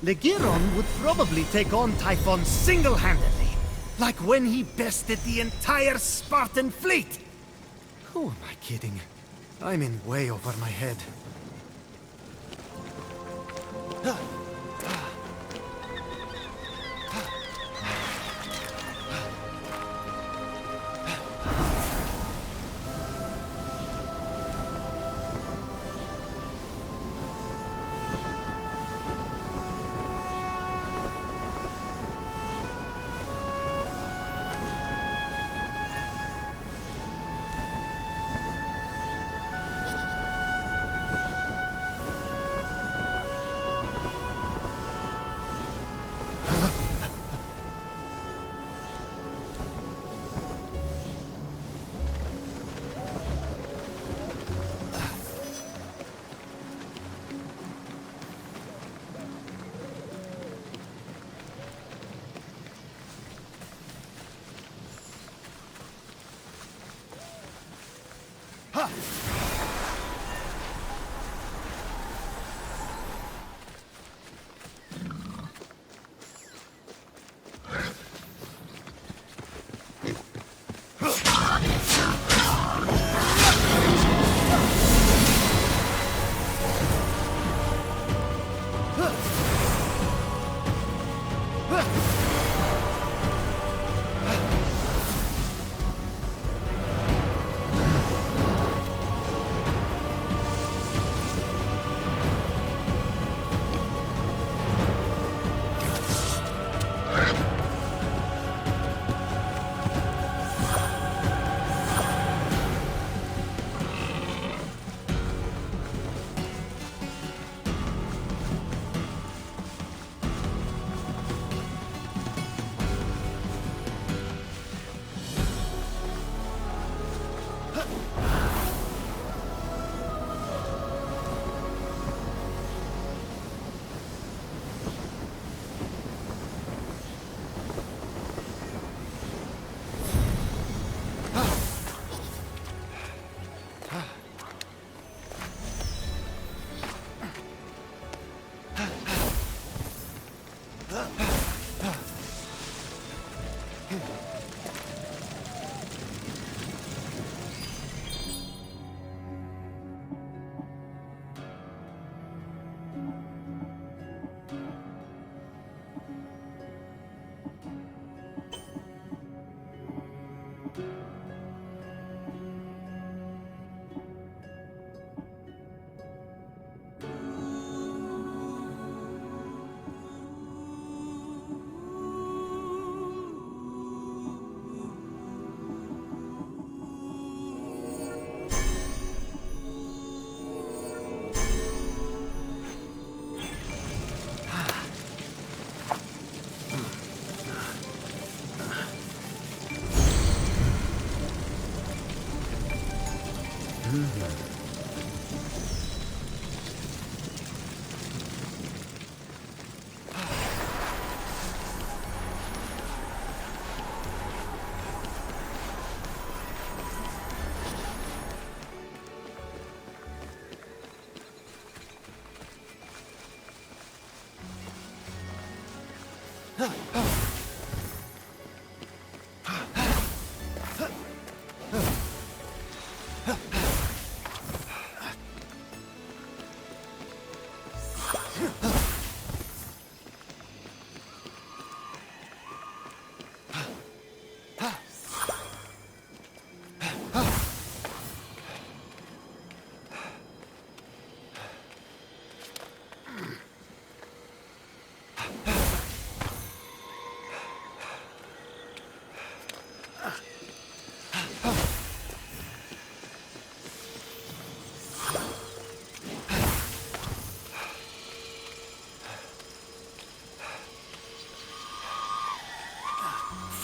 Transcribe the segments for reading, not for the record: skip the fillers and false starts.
Legiron would probably take on Typhon single-handedly, like when he bested the entire Spartan fleet. Who am I kidding? I'm in way over my head.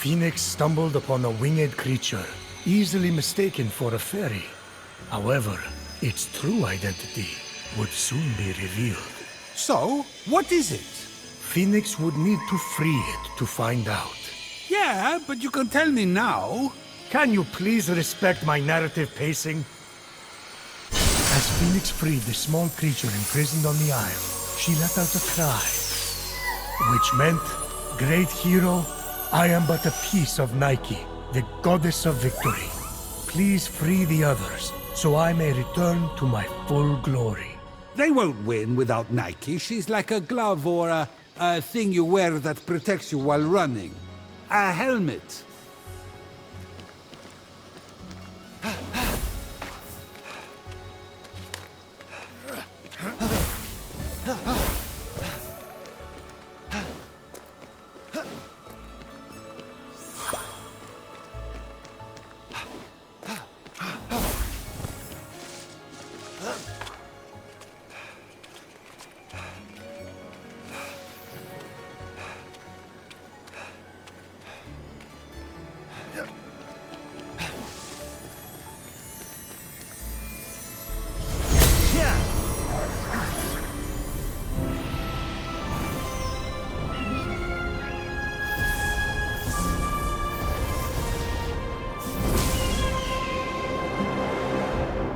Phoenix stumbled upon a winged creature, easily mistaken for a fairy. However, its true identity would soon be revealed. So, what is it? Phoenix would need to free it to find out. Yeah, but you can tell me now. Can you please respect my narrative pacing? As Phoenix freed the small creature imprisoned on the isle, she let out a cry. which meant, great hero, I am but a piece of Nike, the goddess of victory. Please free the others, so I may return to my full glory. They won't win without Nike. She's like a glove or a thing you wear that protects you while running. A helmet.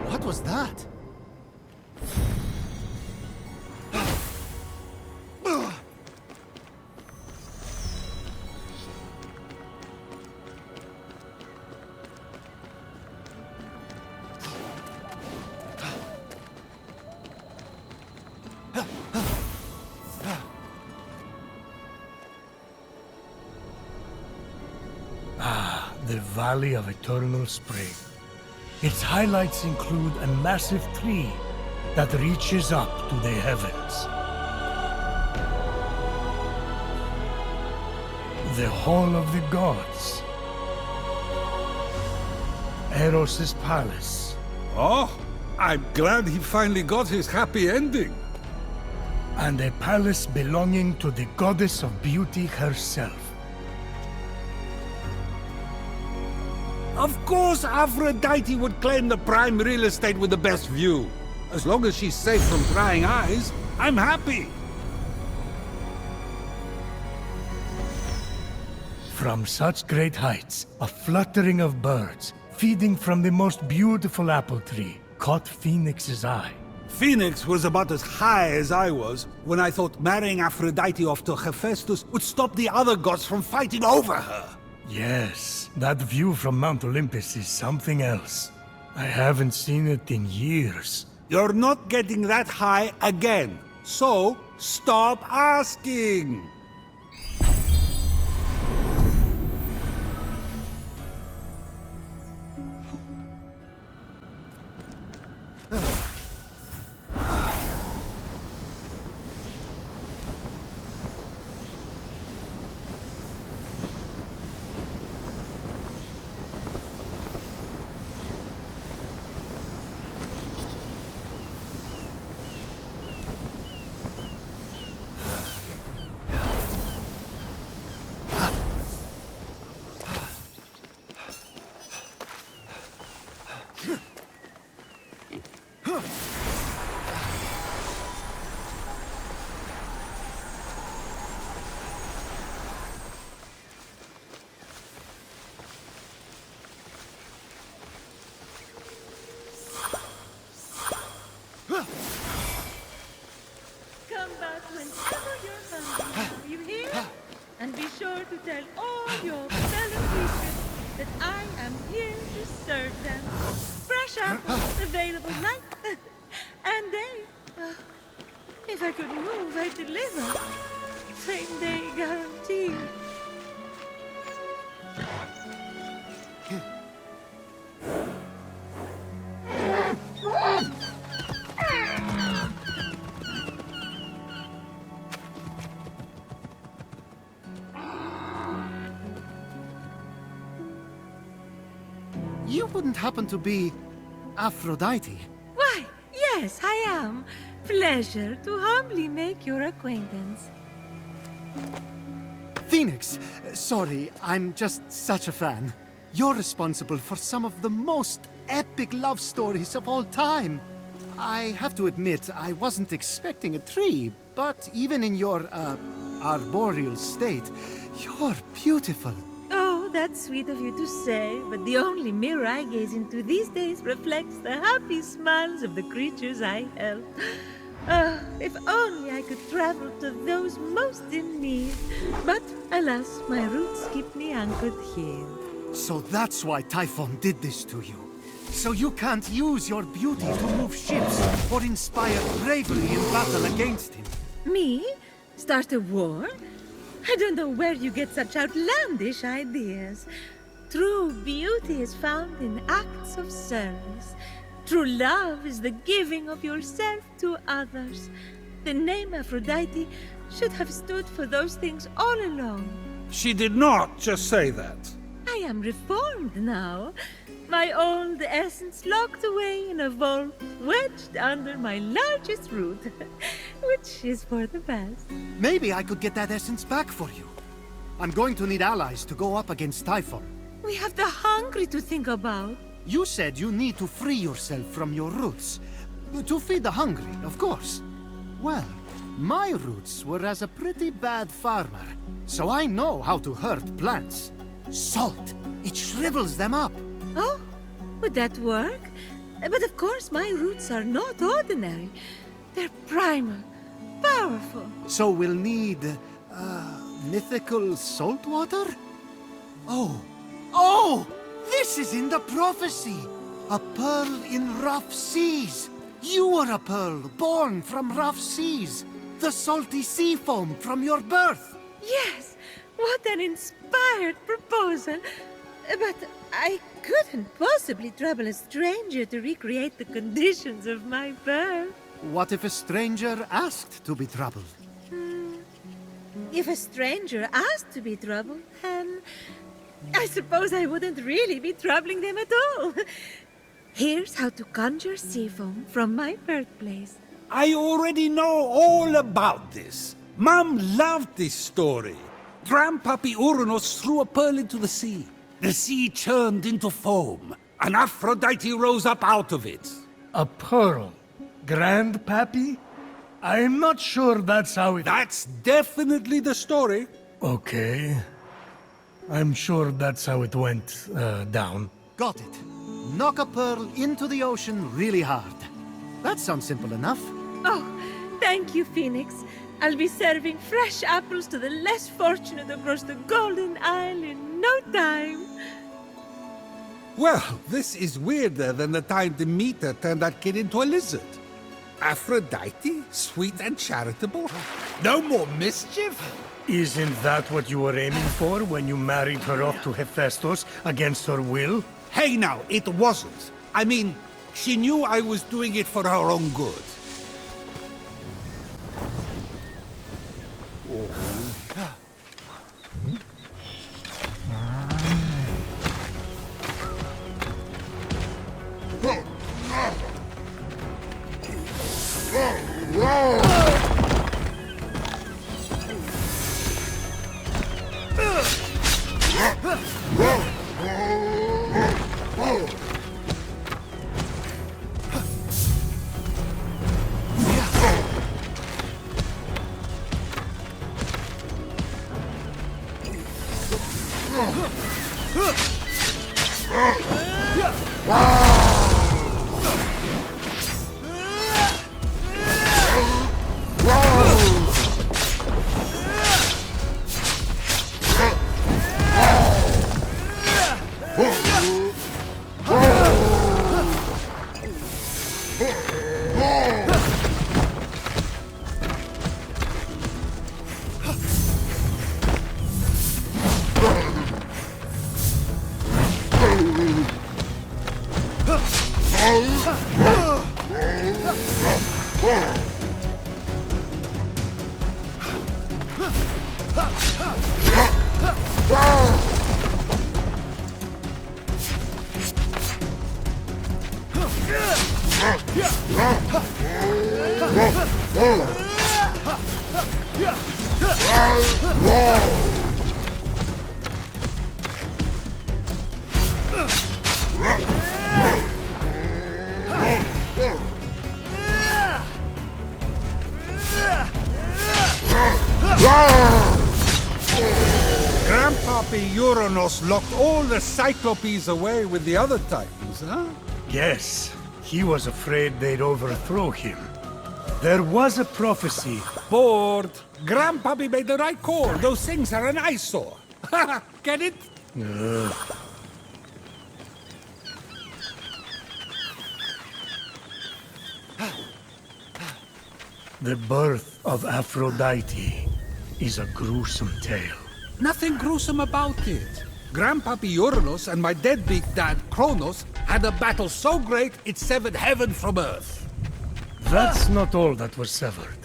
What was that? The Valley of Eternal Spring. Its highlights include a massive tree that reaches up to the heavens. The Hall of the Gods. Eros' palace. Oh, I'm glad he finally got his happy ending. And a palace belonging to the goddess of beauty herself. Of course Aphrodite would claim the prime real estate with the best view. As long as she's safe from prying eyes, I'm happy. From such great heights, a fluttering of birds, feeding from the most beautiful apple tree, caught Phoenix's eye. Phoenix was about as high as I was when I thought marrying Aphrodite off to Hephaestus would stop the other gods from fighting over her. Yes, that view from Mount Olympus is something else. I haven't seen it in years. You're not getting that high again, so stop asking. Come back whenever you're hungry, you hear? And be sure to tell all your fellow creatures that I am here to serve them. Fresh apples available night and day. If I could move, I'd deliver. Same day guarantee. You wouldn't happen to be Aphrodite? Why, yes, I am. Pleasure to humbly make your acquaintance. Phoenix, sorry, I'm just such a fan. You're responsible for some of the most epic love stories of all time. I have to admit, I wasn't expecting a tree, but even in your, arboreal state, you're beautiful. Oh, that's sweet of you to say, but the only mirror I gaze into these days reflects the happy smiles of the creatures I help. Ah, if only I could travel to those most in need. But alas, my roots keep me anchored here. So that's why Typhon did this to you. So you can't use your beauty to move ships or inspire bravery in battle against him. Me? Start a war? I don't know where you get such outlandish ideas. True beauty is found in acts of service. True love is the giving of yourself to others. The name Aphrodite should have stood for those things all along. She did not just say that. I am reformed now. My old essence locked away in a vault, wedged under my largest root, which is for the best. Maybe I could get that essence back for you. I'm going to need allies to go up against Typhon. We have the hungry to think about. You said you need to free yourself from your roots. To feed the hungry, of course. Well, my roots were as a pretty bad farmer, so I know how to hurt plants. Salt, it shrivels them up. Oh, would that work? But of course my roots are not ordinary. They're primal, powerful. So we'll need, mythical salt water? Oh! This is in the prophecy! A pearl in rough seas! You were a pearl born from rough seas! The salty sea foam from your birth! Yes, what an inspired proposal. But I couldn't possibly trouble a stranger to recreate the conditions of my birth. What if a stranger asked to be troubled? If a stranger asked to be troubled, then I suppose I wouldn't really be troubling them at all. Here's how to conjure sea foam from my birthplace. I already know all about this. Mom loved this story. Grandpappy Uranus threw a pearl into the sea. The sea churned into foam, and Aphrodite rose up out of it. A pearl? Grandpappy? I'm not sure that's how it... That's definitely the story. Okay. I'm sure that's how it went, down. Got it. Knock a pearl into the ocean really hard. That sounds simple enough. Oh, thank you, Phoenix. I'll be serving fresh apples to the less fortunate across the Golden Isle in no time. Well, this is weirder than the time Demeter turned that kid into a lizard. Aphrodite? Sweet and charitable? No more mischief? Isn't that what you were aiming for when you married her off to Hephaestus against her will? Hey now, it wasn't. I mean, she knew I was doing it for her own good. Grandpappy Uranus locked all the Cyclopes away with the other Titans, huh? Yes. He was afraid they'd overthrow him. There was a prophecy. Bored. Grandpappy made the right call. Those things are an eyesore. Get it? The birth of Aphrodite is a gruesome tale. Nothing gruesome about it. Grandpappy Uranus and my deadbeat dad Kronos had a battle so great it severed heaven from earth. That's not all that was severed.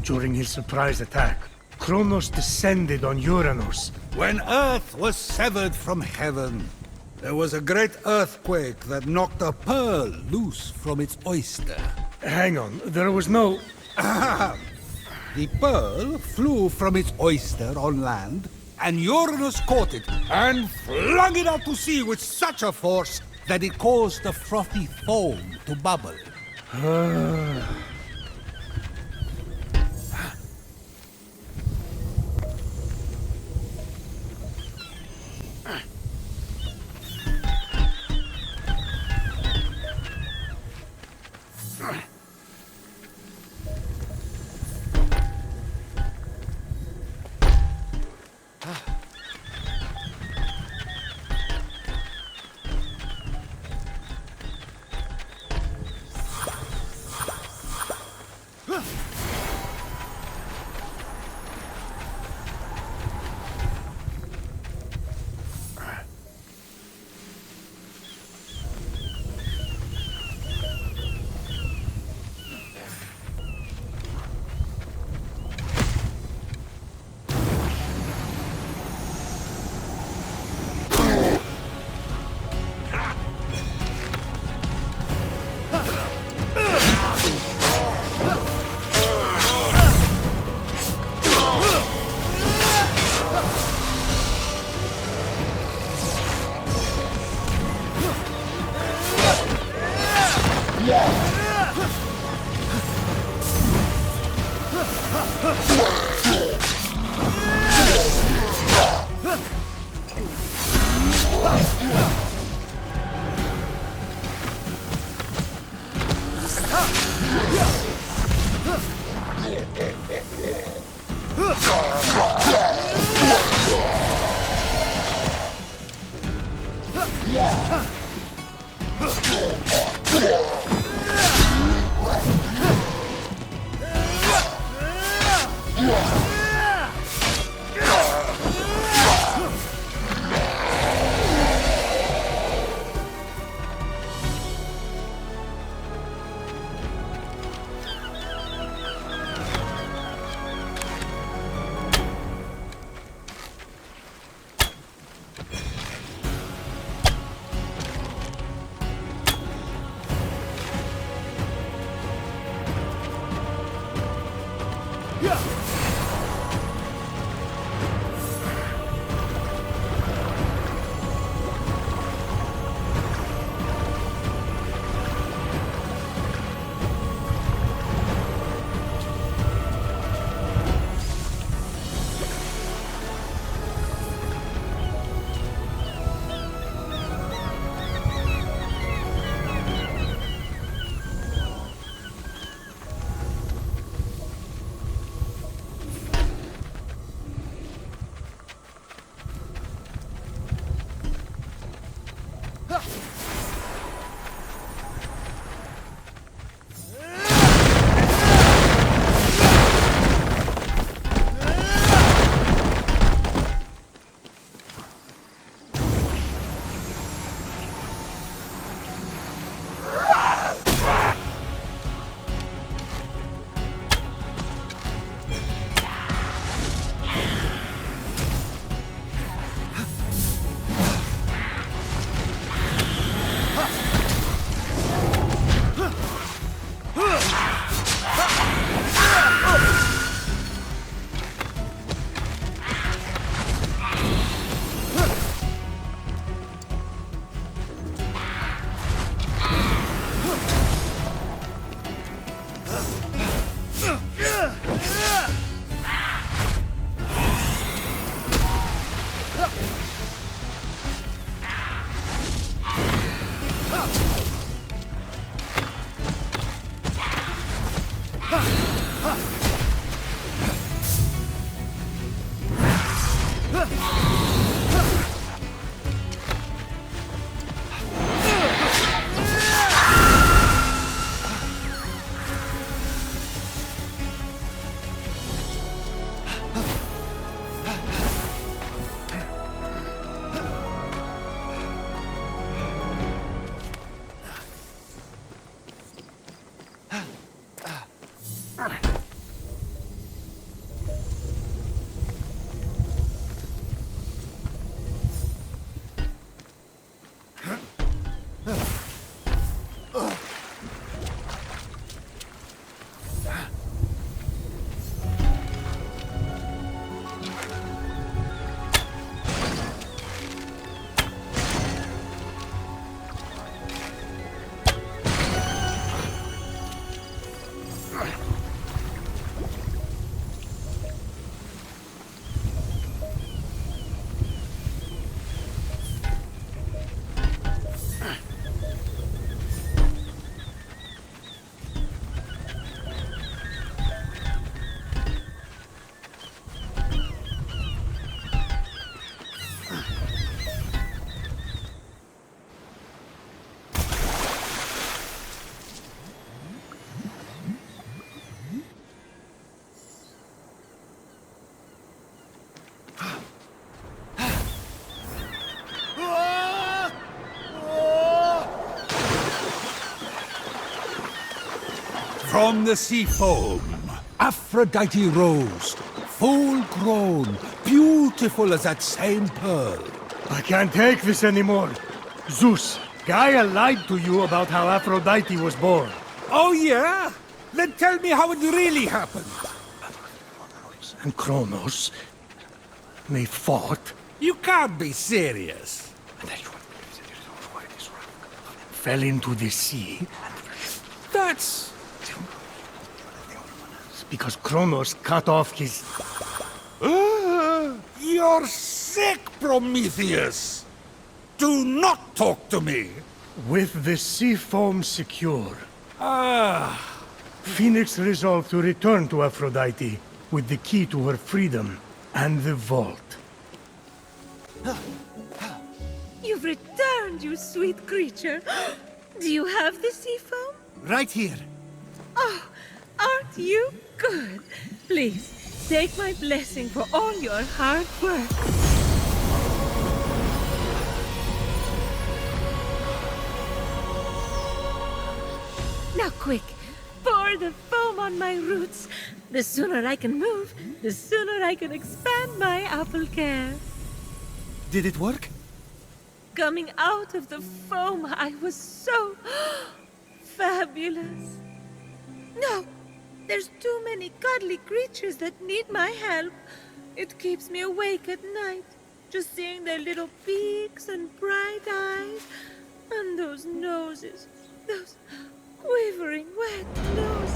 During his surprise attack, Kronos descended on Uranus. When earth was severed from heaven, there was a great earthquake that knocked a pearl loose from its oyster. Hang on, there was no... The pearl flew from its oyster on land, and Uranus caught it and flung it out to sea with such a force that it caused the frothy foam to bubble. From the sea foam, Aphrodite rose, full grown, beautiful as that same pearl. I can't take this anymore. Zeus, Gaia lied to you about how Aphrodite was born. Oh yeah? Then tell me how it really happened. And Kronos, they fought. You can't be serious. Fell into the sea. That's... Because Kronos cut off his... You're sick, Prometheus! Do not talk to me! With the sea foam secure, Phoenix resolved to return to Aphrodite with the key to her freedom and the vault. You've returned, you sweet creature. Do you have the sea foam? Right here. Oh, aren't you good? Please, take my blessing for all your hard work. Now quick, pour the foam on my roots. The sooner I can move, the sooner I can expand my apple care. Did it work? Coming out of the foam, I was so fabulous. No, there's too many cuddly creatures that need my help. It keeps me awake at night, just seeing their little beaks and bright eyes, and those noses, those quivering wet noses.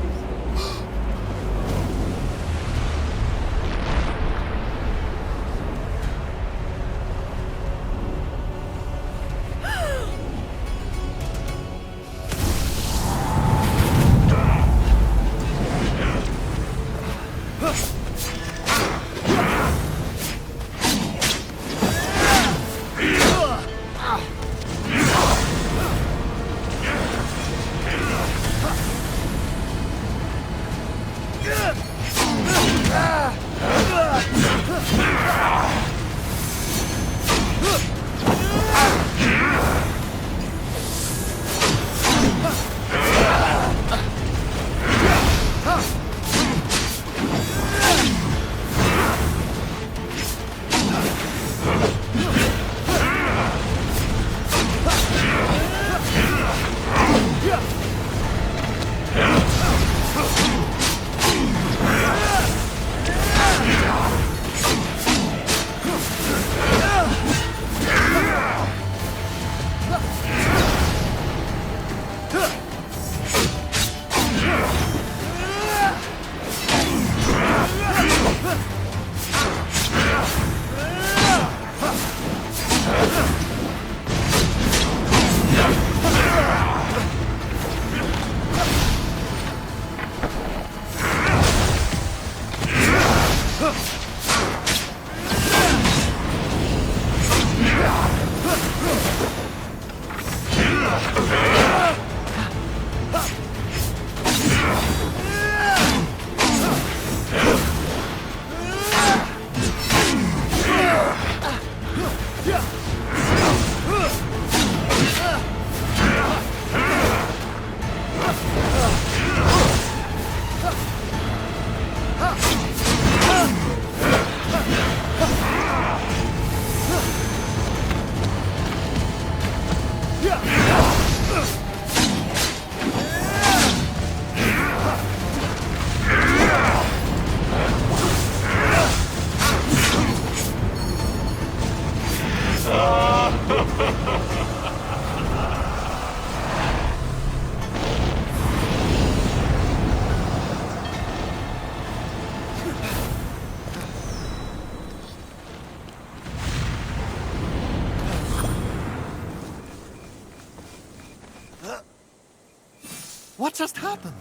What just happened?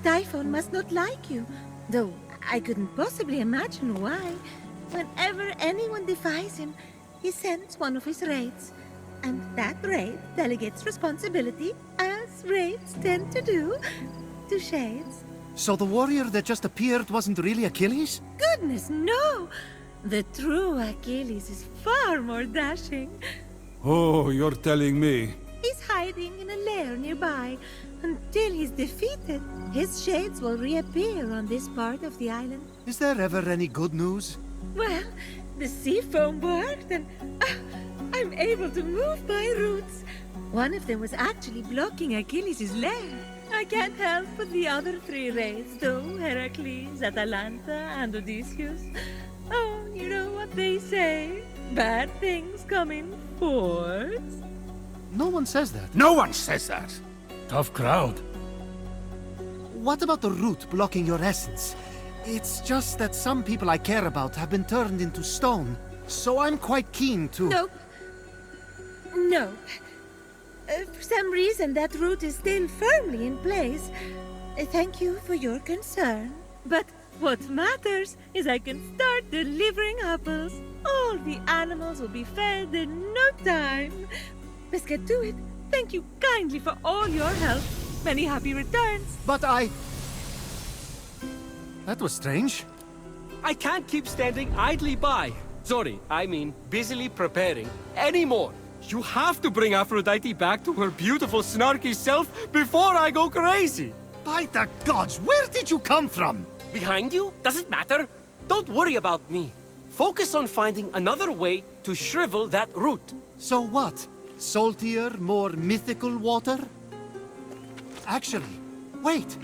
Typhon must not like you, though I couldn't possibly imagine why. Whenever anyone defies him, he sends one of his raids. And that raid delegates responsibility, as raids tend to do, to shades. So the warrior that just appeared wasn't really Achilles? Goodness, no! The true Achilles is far more dashing. Oh, you're telling me. He's hiding in a lair nearby. Until he's defeated, his shades will reappear on this part of the island. Is there ever any good news? Well, the sea foam worked and I'm able to move my roots. One of them was actually blocking Achilles' lair. I can't help but the other three raids, though, Heracles, Atalanta, and Odysseus. Oh, you know what they say? Bad things come in fours. No one says that. No one says that! Tough crowd. What about the root blocking your essence? It's just that some people I care about have been turned into stone, so I'm quite keen to... Nope. Nope. For some reason, that root is still firmly in place. Thank you for your concern. But what matters is I can start delivering apples. All the animals will be fed in no time. Let's get to it. Thank you kindly for all your help. Many happy returns. But I... That was strange. I can't keep standing idly by. Sorry, I mean busily preparing anymore. You have to bring Aphrodite back to her beautiful, snarky self before I go crazy. By the gods, where did you come from? Behind you? Doesn't matter. Don't worry about me. Focus on finding another way to shrivel that root. So what? Saltier, more mythical water? Actually, wait.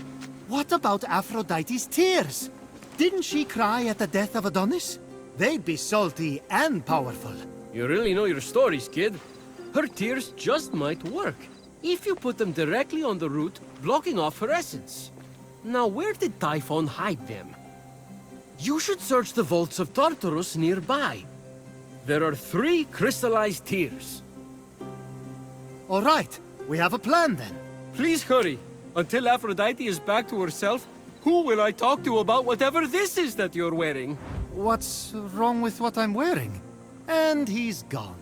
What about Aphrodite's tears? Didn't she cry at the death of Adonis? They'd be salty and powerful. You really know your stories, kid. Her tears just might work, if you put them directly on the root, blocking off her essence. Now, where did Typhon hide them? You should search the vaults of Tartarus nearby. There are 3 crystallized tears. All right, we have a plan then. Please hurry. Until Aphrodite is back to herself, who will I talk to about whatever this is that you're wearing? What's wrong with what I'm wearing? And he's gone.